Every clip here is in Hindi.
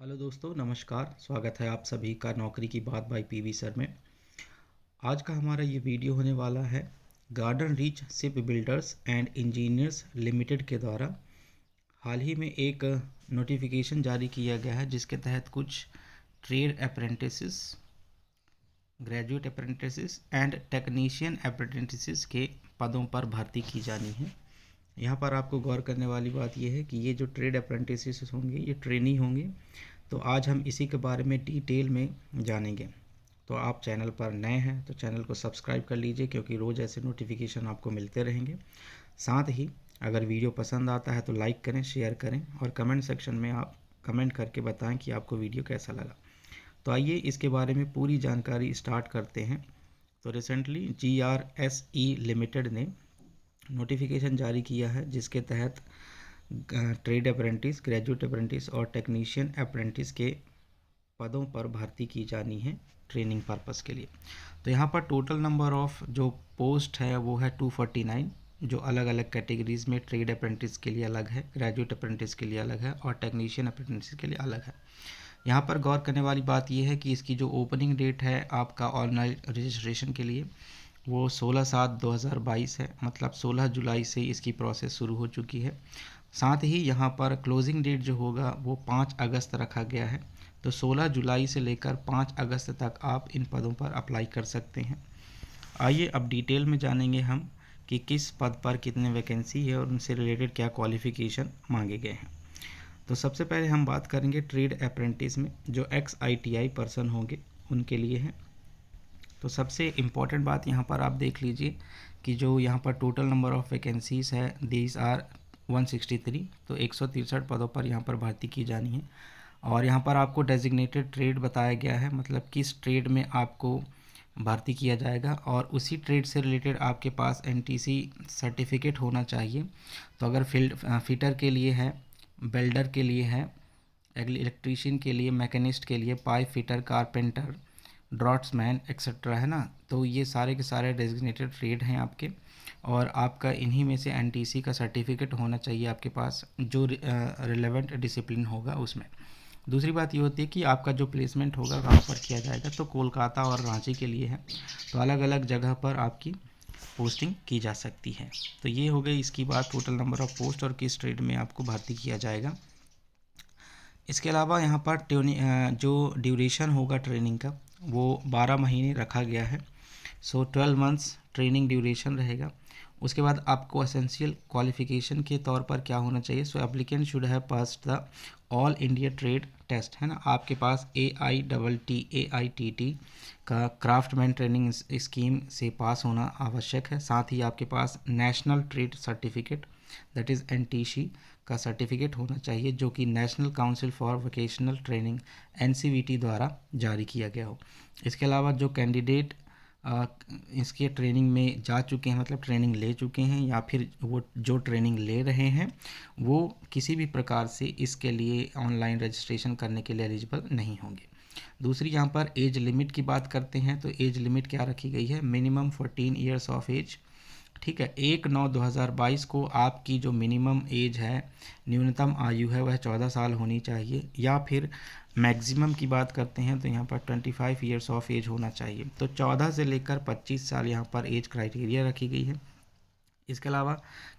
हेलो दोस्तों, नमस्कार। स्वागत है आप सभी का नौकरी की बात बाय पीवी सर में। आज का हमारा ये वीडियो होने वाला है garden reach ship builders and engineers limited के द्वारा हाल ही में एक नोटिफिकेशन जारी किया गया है, जिसके तहत कुछ trade apprentices, graduate apprentices and technician apprentices के पदों पर भर्ती की जानी है। यहाँ पर आपको गौर करने वाली बात यह है कि ये जो ट्रेड अप्रेंटिसेस होंगे ये ट्रेनी होंगे। तो आज हम इसी के बारे में डिटेल में जानेंगे। तो आप चैनल पर नए हैं तो चैनल को सब्सक्राइब कर लीजिए, क्योंकि रोज़ ऐसे नोटिफिकेशन आपको मिलते रहेंगे। साथ ही अगर वीडियो पसंद आता है तो लाइक करें, शेयर करें और कमेंट सेक्शन में आप कमेंट करके बताएं कि आपको वीडियो कैसा लगा। तो आइए इसके बारे में पूरी जानकारी स्टार्ट करते हैं। तो रिसेंटली GRSE लिमिटेड ने नोटिफिकेशन जारी किया है, जिसके तहत ट्रेड अप्रेंटिस, ग्रेजुएट अप्रेंटिस और टेक्नीशियन अप्रेंटिस के पदों पर भर्ती की जानी है ट्रेनिंग पर्पस के लिए। तो यहाँ पर टोटल नंबर ऑफ जो पोस्ट है वो है 249, जो अलग अलग कैटेगरीज में ट्रेड अप्रेंटिस के लिए अलग है, ग्रेजुएट अप्रेंटिस के लिए अलग है और टेक्नीशियन अप्रेंटिस के लिए अलग है। यहाँ पर गौर करने वाली बात यह है कि इसकी जो ओपनिंग डेट है आपका ऑनलाइन रजिस्ट्रेशन के लिए वो 16/7/2022 है, मतलब 16 जुलाई से इसकी प्रोसेस शुरू हो चुकी है। साथ ही यहाँ पर क्लोजिंग डेट जो होगा वो 5 अगस्त रखा गया है। तो 16 जुलाई से लेकर 5 अगस्त तक आप इन पदों पर अप्लाई कर सकते हैं। आइए अब डिटेल में जानेंगे हम कि किस पद पर कितने वैकेंसी है और उनसे रिलेटेड क्या क्वालिफ़िकेशन मांगे गए हैं। तो सबसे पहले हम बात करेंगे ट्रेड अप्रेंटिस में, जो XITI पर्सन होंगे उनके लिए है। तो सबसे इम्पॉर्टेंट बात यहाँ पर आप देख लीजिए कि जो यहाँ पर टोटल नंबर ऑफ़ वैकेंसीज़ है दीज आर 163। तो 163 पदों पर यहाँ पर भर्ती की जानी है। और यहाँ पर आपको डेजिग्नेटेड ट्रेड बताया गया है, मतलब किस ट्रेड में आपको भर्ती किया जाएगा और उसी ट्रेड से रिलेटेड आपके पास NTC सर्टिफिकेट होना चाहिए। तो अगर फिटर के लिए है, वेल्डर के लिए है, इलेक्ट्रीशियन के लिए, मैकेनिस्ट के लिए, pipe fitter, carpenter, draughtsman etcetera, है ना। तो ये सारे के सारे डेजिग्नेटेड ट्रेड हैं आपके, और आपका इन्हीं में से NTC का सर्टिफिकेट होना चाहिए आपके पास, जो रिलेवेंट डिसिप्लिन होगा उसमें। दूसरी बात ये होती है कि आपका जो प्लेसमेंट होगा कहाँ पर किया जाएगा। तो कोलकाता और रांची के लिए है, तो अलग अलग जगह पर आपकी पोस्टिंग की जा सकती है। तो ये हो गई इसकी बात, टोटल नंबर ऑफ पोस्ट और किस ट्रेड में आपको भर्ती किया जाएगा। इसके अलावा यहाँ पर जो ड्यूरेशन होगा ट्रेनिंग का वो 12 महीने रखा गया है। सो 12 मंथ्स ट्रेनिंग ड्यूरेशन रहेगा। उसके बाद आपको एसेंशियल क्वालिफिकेशन के तौर पर क्या होना चाहिए। So applicant should have passed the all India trade test, है ना। आपके पास AITT का क्राफ्टमैन ट्रेनिंग स्कीम से पास होना आवश्यक है। साथ ही आपके पास national trade certificate, that is NTC का सर्टिफिकेट होना चाहिए, जो कि national council for vocational training NCVT द्वारा जारी किया गया हो। इसके अलावा जो कैंडिडेट इसके ट्रेनिंग में जा चुके हैं, मतलब ट्रेनिंग ले चुके हैं, या फिर वो जो ट्रेनिंग ले रहे हैं वो किसी भी प्रकार से इसके लिए ऑनलाइन रजिस्ट्रेशन करने के लिए एलिजिबल नहीं होंगे। दूसरी यहाँ पर एज लिमिट की बात करते हैं। तो एज लिमिट क्या रखी गई है, मिनिमम 14 ईयर्स ऑफ एज। ठीक है, 1/9/2022 को आपकी जो मिनिमम एज है, न्यूनतम आयु है, वह 14 साल होनी चाहिए, या फिर मैक्सिमम की बात करते हैं तो यहाँ पर 25 ईयर्स ऑफ एज होना चाहिए। तो 14 से लेकर 25 साल यहाँ पर एज क्राइटेरिया रखी गई है। इसके अलावा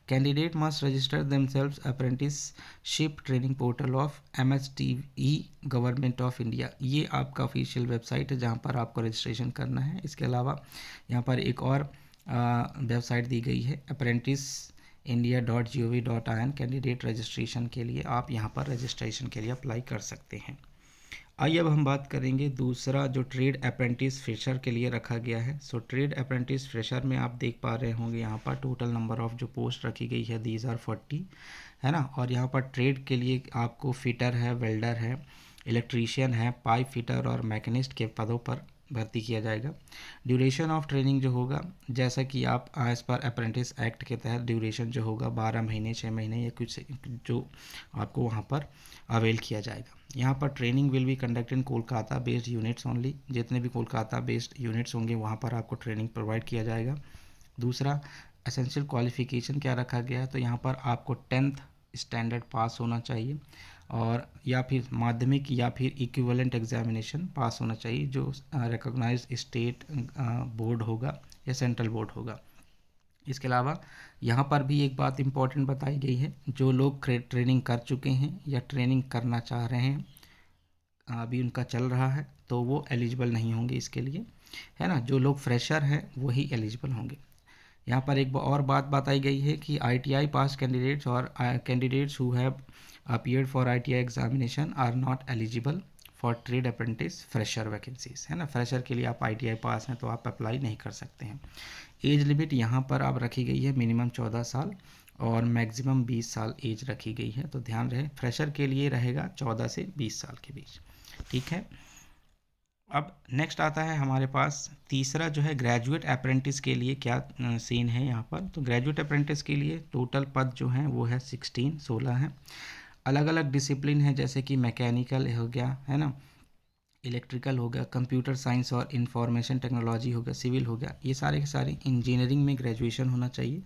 candidate must register themselves apprenticeship training portal of MSTE government of India. ये आपका ऑफिशियल वेबसाइट है जहाँ पर आपको रजिस्ट्रेशन करना है। इसके अलावा यहाँ पर एक और वेबसाइट दी गई है apprentice.india.gov.in। कैंडिडेट रजिस्ट्रेशन के लिए आप यहाँ पर रजिस्ट्रेशन के लिए अप्लाई कर सकते हैं। आइए अब हम बात करेंगे दूसरा जो ट्रेड अप्रेंटिस फ्रेशर के लिए रखा गया है। सो ट्रेड अप्रेंटिस फ्रेशर में आप देख पा रहे होंगे यहाँ पर टोटल नंबर ऑफ जो पोस्ट रखी गई है दीज आर 40, है ना। और यहाँ पर ट्रेड के लिए आपको फिटर है, वेल्डर है, इलेक्ट्रीशियन है, पाइप फिटर और मैकेनिस्ट के पदों पर भर्ती किया जाएगा। ड्यूरेशन ऑफ ट्रेनिंग जो होगा, जैसा कि आप एज पर अप्रेंटिस एक्ट के तहत ड्यूरेशन जो होगा 12 महीने, 6 महीने या कुछ जो आपको वहाँ पर अवेल किया जाएगा। यहाँ पर training will be conduct in Kolkata based units only. जितने भी कोलकाता बेस्ड यूनिट्स होंगे वहाँ पर आपको ट्रेनिंग प्रोवाइड किया जाएगा। दूसरा, एसेंशियल क्वालिफिकेशन क्या रखा गया है, तो यहाँ पर आपको 10th स्टैंडर्ड पास होना चाहिए। और या फिर माध्यमिक या फिर इक्विवेलेंट एग्जामिनेशन पास होना चाहिए, जो रिकॉग्नाइज्ड स्टेट बोर्ड होगा या सेंट्रल बोर्ड होगा। इसके अलावा यहाँ पर भी एक बात इम्पॉर्टेंट बताई गई है, जो लोग ट्रेनिंग कर चुके हैं या ट्रेनिंग करना चाह रहे हैं, अभी उनका चल रहा है, तो वो एलिजिबल नहीं होंगे इसके लिए, है ना। जो लोग फ्रेशर हैं वही एलिजिबल होंगे। यहाँ पर एक और बात बताई गई है कि ITI पास कैंडिडेट्स और candidates who have appeared for ITI examination are not eligible for trade apprentice fresher vacancies, है ना। फ्रेशर के लिए आप ITI पास हैं तो आप अप्लाई नहीं कर सकते हैं। एज लिमिट यहाँ पर आप रखी गई है मिनिमम 14 साल और मैक्सिमम 20 साल एज रखी गई है, तो ध्यान रहे फ्रेशर के लिए रहेगा 14 से 20 साल के बीच, ठीक है। अब नेक्स्ट आता है हमारे पास तीसरा जो है ग्रेजुएट अप्रेंटिस के लिए क्या सीन है यहाँ पर। तो ग्रेजुएट अप्रेंटिस के लिए टोटल पद जो हैं वो है 16 हैं। अलग अलग डिसिप्लिन है, जैसे कि मैकेनिकल हो गया, है ना, इलेक्ट्रिकल हो गया, कंप्यूटर साइंस और इंफॉर्मेशन टेक्नोलॉजी हो गया, सिविल हो गया, ये सारे के सारे इंजीनियरिंग में ग्रेजुएशन होना चाहिए।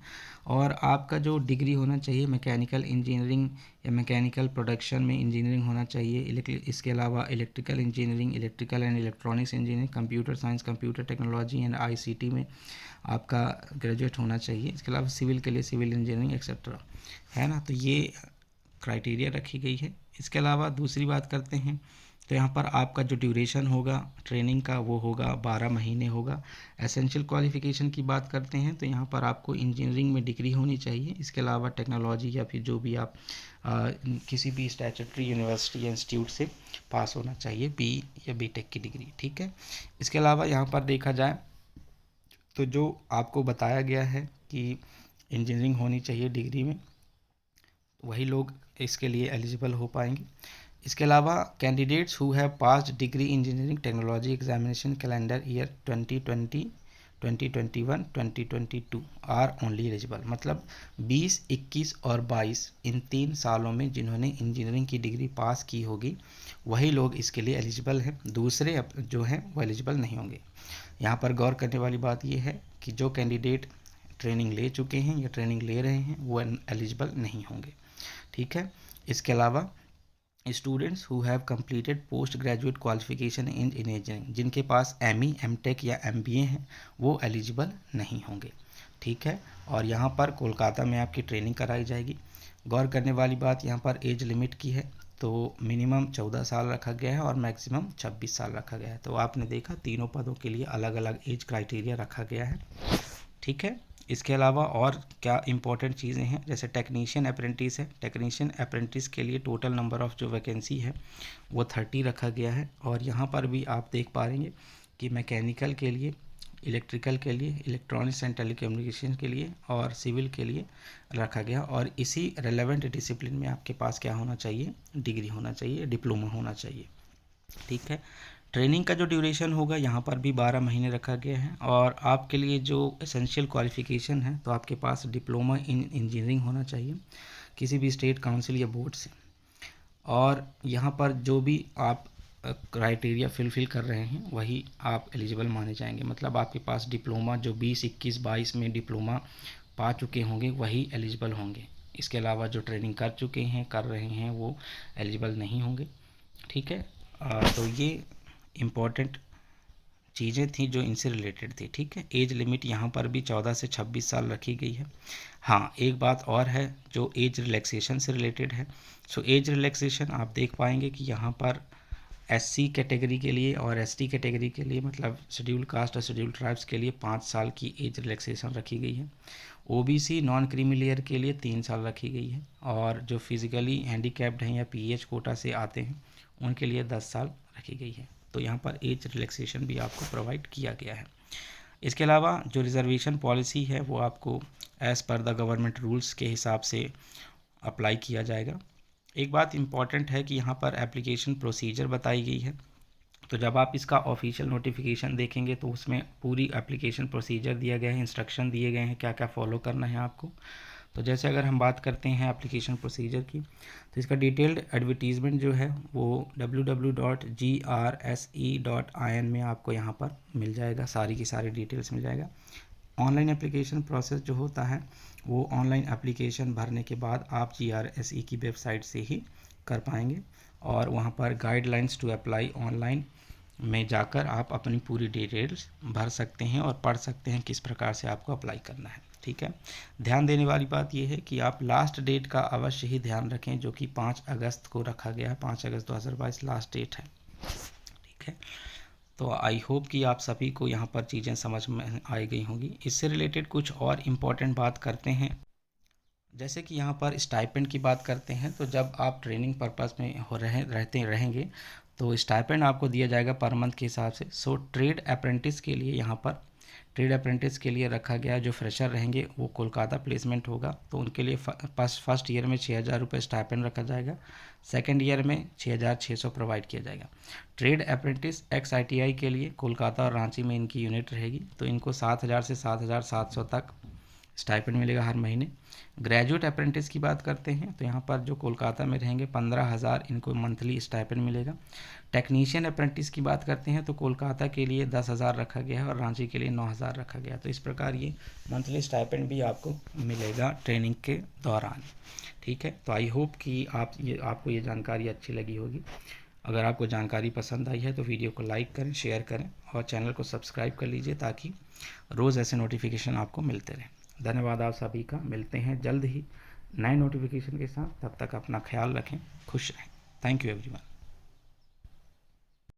और आपका जो डिग्री होना चाहिए मैकेनिकल इंजीनियरिंग या मैकेनिकल प्रोडक्शन में इंजीनियरिंग होना चाहिए। इसके अलावा electrical engineering, electrical and electronics engineering, computer science, computer technology and ICT में आपका ग्रेजुएट होना चाहिए। इसके अलावा सिविल के लिए सिविल इंजीनियरिंग एक्सेट्रा, है ना। तो ये क्राइटेरिया रखी गई है। इसके अलावा दूसरी बात करते हैं, तो यहाँ पर आपका जो ड्यूरेशन होगा ट्रेनिंग का वो होगा 12 महीने होगा। एसेंशियल क्वालिफ़िकेशन की बात करते हैं तो यहाँ पर आपको इंजीनियरिंग में डिग्री होनी चाहिए। इसके अलावा टेक्नोलॉजी या फिर जो भी आप किसी भी स्टैट्यूटरी यूनिवर्सिटी या इंस्टीट्यूट से पास होना चाहिए, BE या BTech की डिग्री, ठीक है। इसके अलावा यहाँ पर देखा जाए तो जो आपको बताया गया है कि इंजीनियरिंग होनी चाहिए डिग्री में, वही लोग इसके लिए एलिजिबल हो पाएंगे। इसके अलावा candidates who have passed degree engineering technology examination calendar year 2020, 2021, 2022 are only eligible. मतलब 20, 21 और 22 इन 3 सालों में जिन्होंने इंजीनियरिंग की डिग्री पास की होगी वही लोग इसके लिए एलिजिबल हैं, दूसरे जो हैं वो एलिजिबल नहीं होंगे। यहाँ पर गौर करने वाली बात यह है कि जो कैंडिडेट ट्रेनिंग ले चुके हैं या ट्रेनिंग ले रहे हैं वो एलिजिबल नहीं होंगे, ठीक है। इसके अलावा students who have completed post graduate qualification in engineering, जिनके पास ME, MTech या MBA हैं वो एलिजिबल नहीं होंगे, ठीक है। और यहाँ पर कोलकाता में आपकी ट्रेनिंग कराई जाएगी। गौर करने वाली बात यहाँ पर एज लिमिट की है, तो मिनिमम 14 साल रखा गया है और मैक्सिमम 26 साल रखा गया है। तो आपने देखा तीनों पदों के लिए अलग अलग एज क्राइटेरिया रखा गया है, ठीक है। इसके अलावा और क्या इंपॉर्टेंट चीज़ें हैं, जैसे टेक्नीशियन अप्रेंटिस है। टेक्नीशियन अप्रेंटिस के लिए टोटल नंबर ऑफ़ जो वैकेंसी है वो 30 रखा गया है। और यहाँ पर भी आप देख पा रहे हैं कि मैकेनिकल के लिए, इलेक्ट्रिकल के लिए, इलेक्ट्रॉनिक्स एंड टेलीकम्युनिकेशन के लिए और सिविल के लिए रखा गया। और इसी रेलेवेंट डिसिप्लिन में आपके पास क्या होना चाहिए, डिग्री होना चाहिए, डिप्लोमा होना चाहिए, ठीक है। ट्रेनिंग का जो ड्यूरेशन होगा यहाँ पर भी 12 महीने रखा गया है। और आपके लिए जो एसेंशियल क्वालिफ़िकेशन है तो आपके पास डिप्लोमा इन इंजीनियरिंग होना चाहिए किसी भी स्टेट काउंसिल या बोर्ड से। और यहाँ पर जो भी आप क्राइटेरिया फिल कर रहे हैं वही आप एलिजिबल माने जाएंगे। मतलब आपके पास डिप्लोमा जो 20, 21, 22 में डिप्लोमा पा चुके होंगे वही एलिजिबल होंगे। इसके अलावा जो ट्रेनिंग कर चुके हैं, कर रहे हैं, वो एलिजिबल नहीं होंगे, ठीक है। तो ये इम्पॉर्टेंट चीज़ें थी जो इनसे रिलेटेड थी, ठीक है। एज लिमिट यहाँ पर भी 14 से 26 साल रखी गई है। हाँ, एक बात और है जो एज रिलैक्सेशन से रिलेटेड है। सो एज रिलैक्सेशन आप देख पाएंगे कि यहाँ पर SC कैटेगरी के लिए और ST कैटेगरी के लिए, मतलब शेड्यूल कास्ट और शेड्यूल ट्राइब्स के लिए 5 साल की एज रिलैक्सेशन रखी गई है। OBC नॉन क्रीमी लेयर के लिए 3 साल रखी गई है। और जो फिज़िकली हैंडीकैप्ड हैं या PH कोटा से आते हैं उनके लिए 10 साल रखी गई है। तो यहाँ पर एज रिलैक्सेशन भी आपको प्रोवाइड किया गया है। इसके अलावा जो रिजर्वेशन पॉलिसी है वो आपको as per the government rules के हिसाब से अप्लाई किया जाएगा। एक बात इम्पॉर्टेंट है कि यहाँ पर एप्लीकेशन प्रोसीजर बताई गई है। तो जब आप इसका ऑफिशियल नोटिफिकेशन देखेंगे तो उसमें पूरी एप्लीकेशन प्रोसीजर दिया गया है, इंस्ट्रक्शन दिए गए हैं क्या क्या फॉलो करना है आपको। तो जैसे अगर हम बात करते हैं एप्लीकेशन प्रोसीजर की, तो इसका डिटेल्ड एडवर्टीज़मेंट जो है वो www.grse.in में आपको यहाँ पर मिल जाएगा, सारी की सारी डिटेल्स मिल जाएगा। ऑनलाइन एप्लीकेशन प्रोसेस जो होता है वो ऑनलाइन एप्लीकेशन भरने के बाद आप GRSE की वेबसाइट से ही कर पाएंगे। और वहाँ पर गाइडलाइंस टू अप्लाई ऑनलाइन में जाकर आप अपनी पूरी डिटेल्स भर सकते हैं और पढ़ सकते हैं किस प्रकार से आपको अप्लाई करना है। ठीक है, ध्यान देने वाली बात यह है कि आप लास्ट डेट का अवश्य ही ध्यान रखें, जो कि 5 अगस्त को रखा गया है। 5 अगस्त 2022 लास्ट डेट है। ठीक है, तो आई होप कि आप सभी को यहाँ पर चीज़ें समझ में आ गई होंगी। इससे रिलेटेड कुछ और इम्पोर्टेंट बात करते हैं। जैसे कि यहाँ पर स्टाइपेंड की बात करते हैं, तो जब आप ट्रेनिंग पर्पस में रहेंगे तो स्टाइपेंड आपको दिया जाएगा पर मंथ के हिसाब से। सो ट्रेड अप्रेंटिस के लिए यहाँ पर ट्रेड अप्रेंटिस के लिए रखा गया है, जो फ्रेशर रहेंगे वो कोलकाता प्लेसमेंट होगा, तो उनके लिए फर्स्ट ईयर में 6,000 रुपये स्टाइपेंड रखा जाएगा। सेकेंड ईयर में 6,600 प्रोवाइड किया जाएगा। ट्रेड अप्रेंटिस एक्स ITI के लिए कोलकाता और रांची में इनकी यूनिट रहेगी, तो इनको 7,000 से 7,700 तक स्टाइपेंड मिलेगा हर महीने। ग्रेजुएट अप्रेंटिस की बात करते हैं तो यहाँ पर जो कोलकाता में रहेंगे 15,000 इनको मंथली स्टाइपेंड मिलेगा। टेक्नीशियन अप्रेंटिस की बात करते हैं तो कोलकाता के लिए 10,000 रखा गया है और रांची के लिए 9,000 रखा गया। तो इस प्रकार ये मंथली स्टाइपेंड भी आपको मिलेगा ट्रेनिंग के दौरान। ठीक है, तो आई होप कि आपको ये जानकारी अच्छी लगी होगी। अगर आपको जानकारी पसंद आई है तो वीडियो को लाइक करें, शेयर करें और चैनल को सब्सक्राइब कर लीजिए, ताकि रोज़ ऐसे नोटिफिकेशन आपको मिलते रहें। धन्यवाद आप सभी का। मिलते हैं जल्द ही नए नोटिफिकेशन के साथ। तब तक अपना ख्याल रखें, खुश रहें। Thank you everyone.